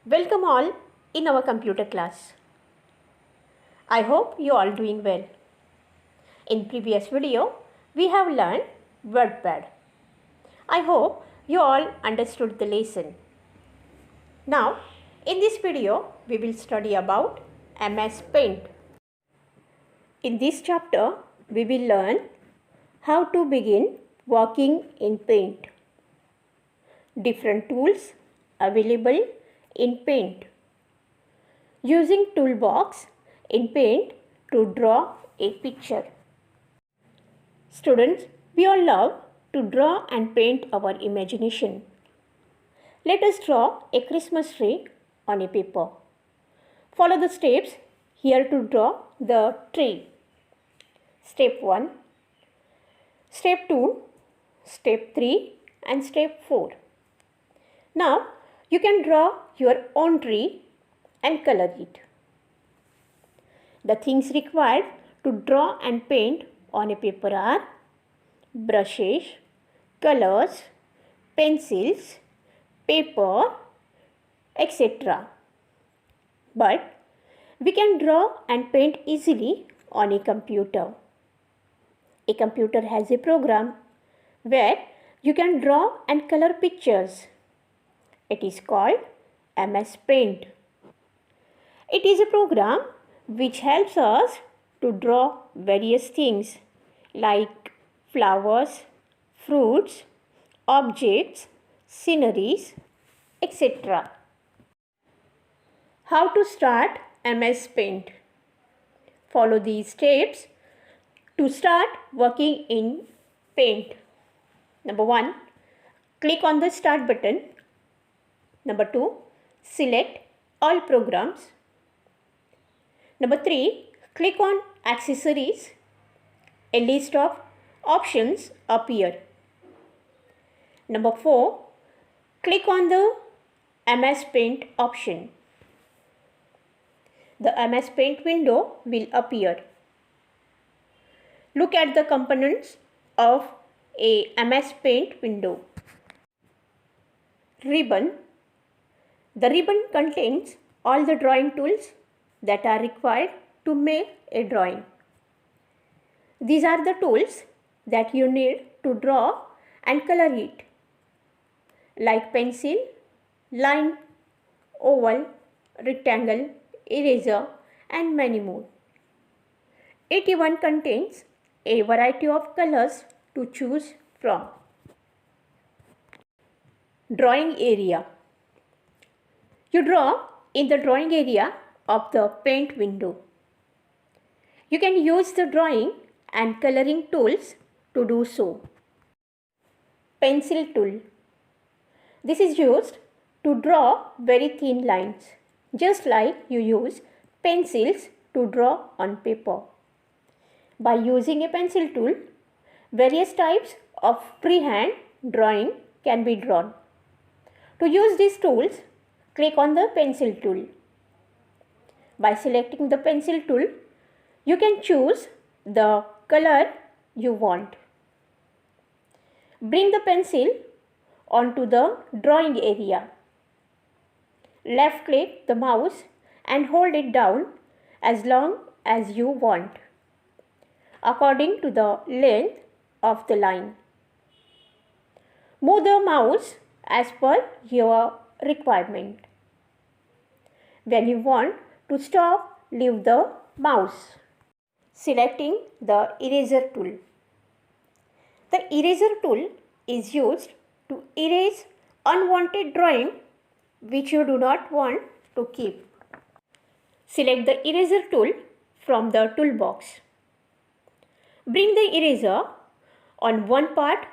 Welcome all in our computer class. I hope you all doing well. In previous video, we have learned WordPad. I hope you all understood the lesson. Now, in this video, we will study about MS Paint. In this chapter, we will learn how to begin working in Paint. Different tools available in Paint. Using toolbox in Paint to draw a picture. Students, we all love to draw and paint our imagination. Let us draw a Christmas tree on a paper. Follow the steps here to draw the tree. Step 1, Step 2, Step 3 and Step 4. Now you can draw your own tree and color it. The things required to draw and paint on a paper are brushes, colors, pencils, paper, etc. But we can draw and paint easily on a computer. A computer has a program where you can draw and color pictures. It is called MS Paint. It is a program which helps us to draw various things like flowers, fruits, objects, sceneries, etc. How to start MS Paint? Follow these steps to start working in Paint. Number 1, click on the Start button. Number 2, select all programs. Number 3, click on Accessories. A list of options appear. Number 4, click on the MS Paint option. The MS Paint window will appear. Look at the components of a MS Paint window. Ribbon. The ribbon contains all the drawing tools that are required to make a drawing. These are the tools that you need to draw and color it, like pencil, line, oval, rectangle, eraser and many more. It even contains a variety of colors to choose from. Drawing area. You draw in the drawing area of the paint window. You can use the drawing and coloring tools to do so. Pencil tool. This is used to draw very thin lines, just like you use pencils to draw on paper. By using a pencil tool, various types of freehand drawing can be drawn. To use these tools, click on the pencil tool. By selecting the pencil tool, you can choose the color you want. Bring the pencil onto the drawing area. Left click the mouse and hold it down as long as you want, according to the length of the line. Move the mouse as per your requirement. When you want to stop, leave the mouse. Selecting the eraser tool. The eraser tool is used to erase unwanted drawing which you do not want to keep. Select the eraser tool from the toolbox. Bring the eraser on one part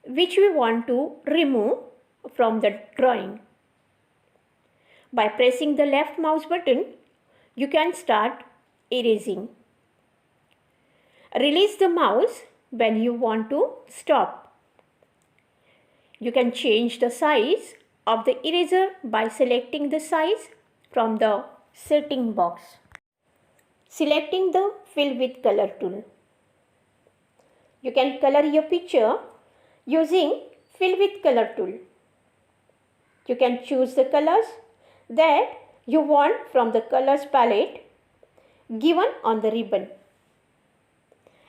which we want to remove from the drawing. By pressing the left mouse button, you can start erasing. Release the mouse when you want to stop. You can change the size of the eraser by selecting the size from the setting box. Selecting the Fill with Color tool. You can color your picture using Fill with Color tool. You can choose the colors that you want from the colors palette given on the ribbon.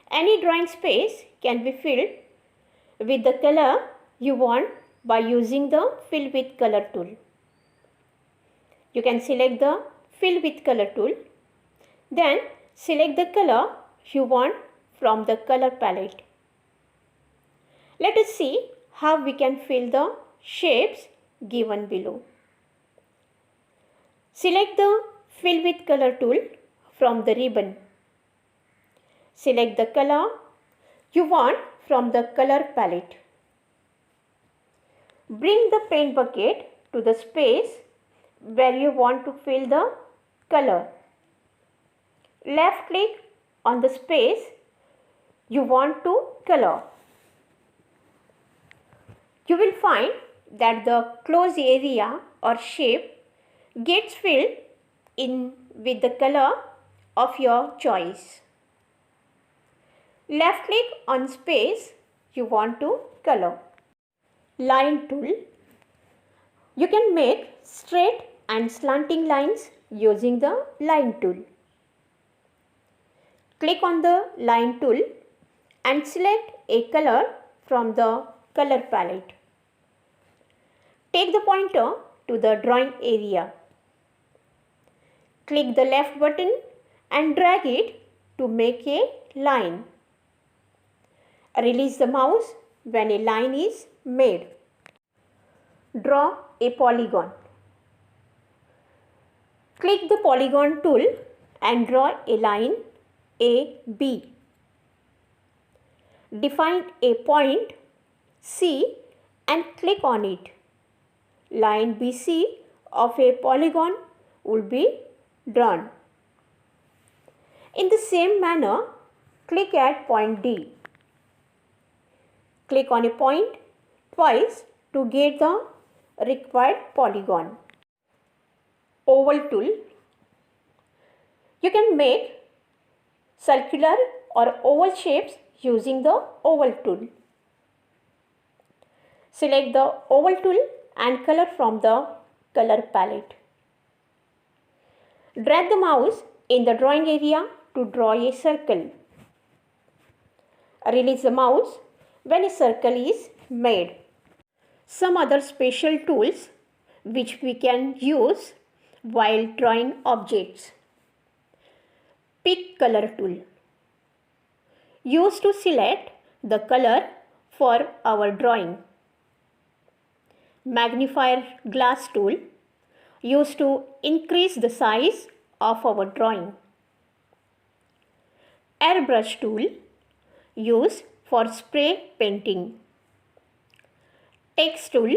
Any drawing space can be filled with the color you want by using the Fill with Color tool. You can select the Fill with Color tool, then select the color you want from the color palette. Let us see how we can fill the shapes given below. Select the Fill with Color tool from the ribbon. Select the color you want from the color palette. Bring the paint bucket to the space where you want to fill the color. Left click on the space you want to color. You will find that the closed area or shape gets filled in with the color of your choice. Left click on space you want to color. Line tool. You can make straight and slanting lines using the line tool. Click on the line tool and select a color from the color palette. Take the pointer to the drawing area. Click the left button and drag it to make a line. Release the mouse when a line is made. Draw a polygon. Click the polygon tool and draw a line AB. Define a point C and click on it. Line BC of a polygon will be drawn. In the same manner, click at point D. Click on a point twice to get the required polygon. Oval tool. You can make circular or oval shapes using the oval tool. Select the oval tool and color from the color palette. Drag the mouse in the drawing area to draw a circle. Release the mouse when a circle is made. Some other special tools which we can use while drawing objects. Pick color tool. Used to select the color for our drawing. Magnifier glass tool. Used to increase the size of our drawing. Airbrush tool. Used for spray painting. Text tool.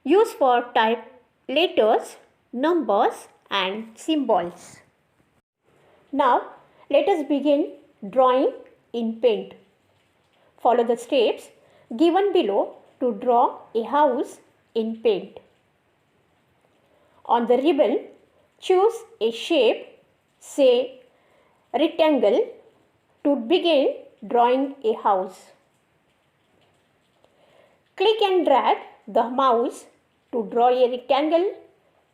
Used for type letters, numbers and symbols. Now let us begin drawing in paint. Follow the steps given below to draw a house in paint. On the ribbon, choose a shape, say rectangle, to begin drawing a house. Click and drag the mouse to draw a rectangle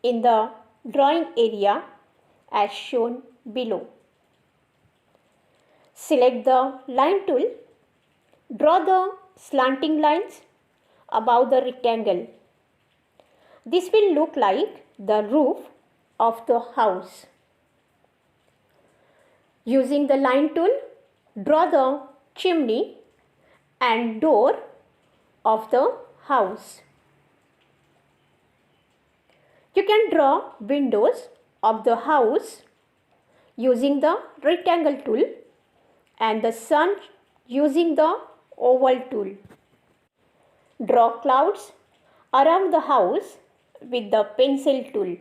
in the drawing area as shown below. Select the line tool. Draw the slanting lines above the rectangle. This will look like the roof of the house. Using the line tool, draw the chimney and door of the house. You can draw windows of the house using the rectangle tool and the sun using the oval tool. Draw clouds around the house with the pencil tool.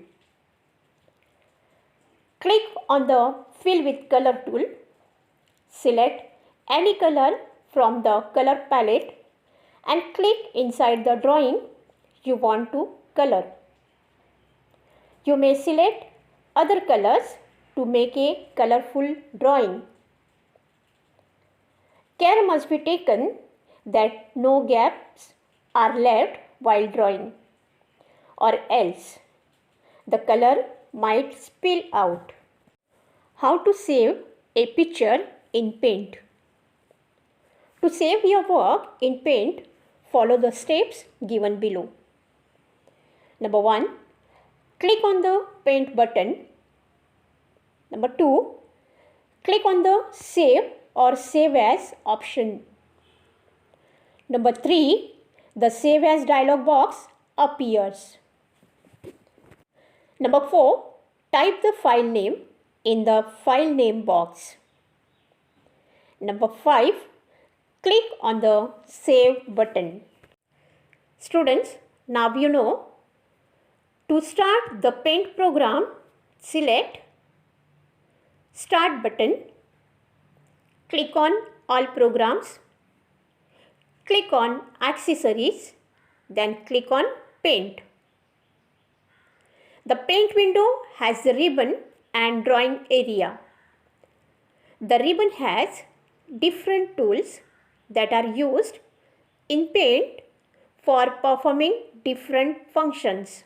Click on the Fill with Color tool. Select any color from the color palette and click inside the drawing you want to color. You may select other colors to make a colorful drawing. Care must be taken that no gaps are left while drawing, or else The color might spill out. How to save a picture in Paint? To save your work in Paint, follow the steps given below. Number 1, click on the Paint button. Number 2, click on the Save or Save As option. Number 3, the Save As dialog box appears. Number 4, type the file name in the File Name box. Number 5, click on the Save button. Students, now you know. To start the Paint program, select Start button, click on All Programs, click on Accessories, then click on Paint. The Paint window has the ribbon and drawing area. The ribbon has different tools that are used in Paint for performing different functions.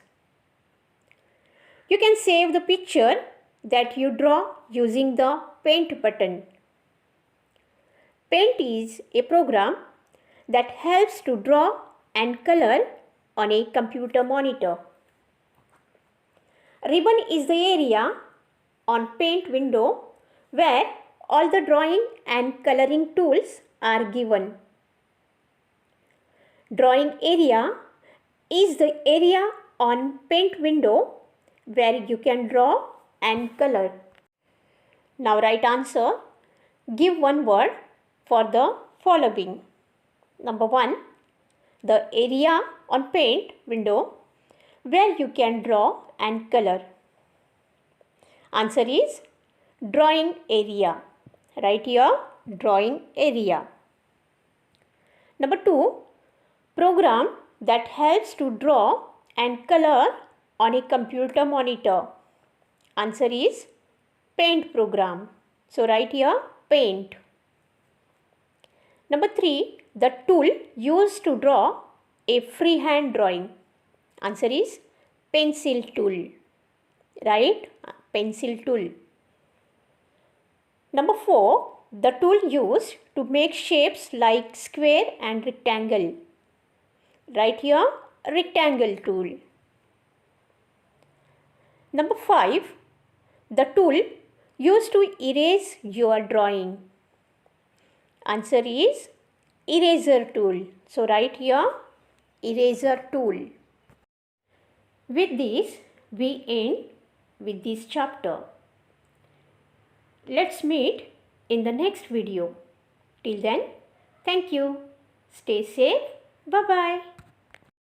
You can save the picture that you draw using the Paint button. Paint is a program that helps to draw and color on a computer monitor. Ribbon is the area on Paint window where all the drawing and coloring tools are given. Drawing area is the area on Paint window where you can draw and color. Now write answer. Give one word for the following. Number 1, the area on Paint window where you can draw and color. Answer is drawing area. Write here drawing area. Number 2, program that helps to draw and color on a computer monitor. Answer is Paint program. So write here Paint. Number 3, the tool used to draw a freehand drawing. Answer is Pencil tool. Right? Pencil tool. Number 4, the tool used to make shapes like square and rectangle. Write here Rectangle tool. Number 5, the tool used to erase your drawing. Answer is Eraser tool. So write here Eraser tool. With this, we end with this chapter. Let's meet in the next video. Till then, thank you. Stay safe. Bye-bye.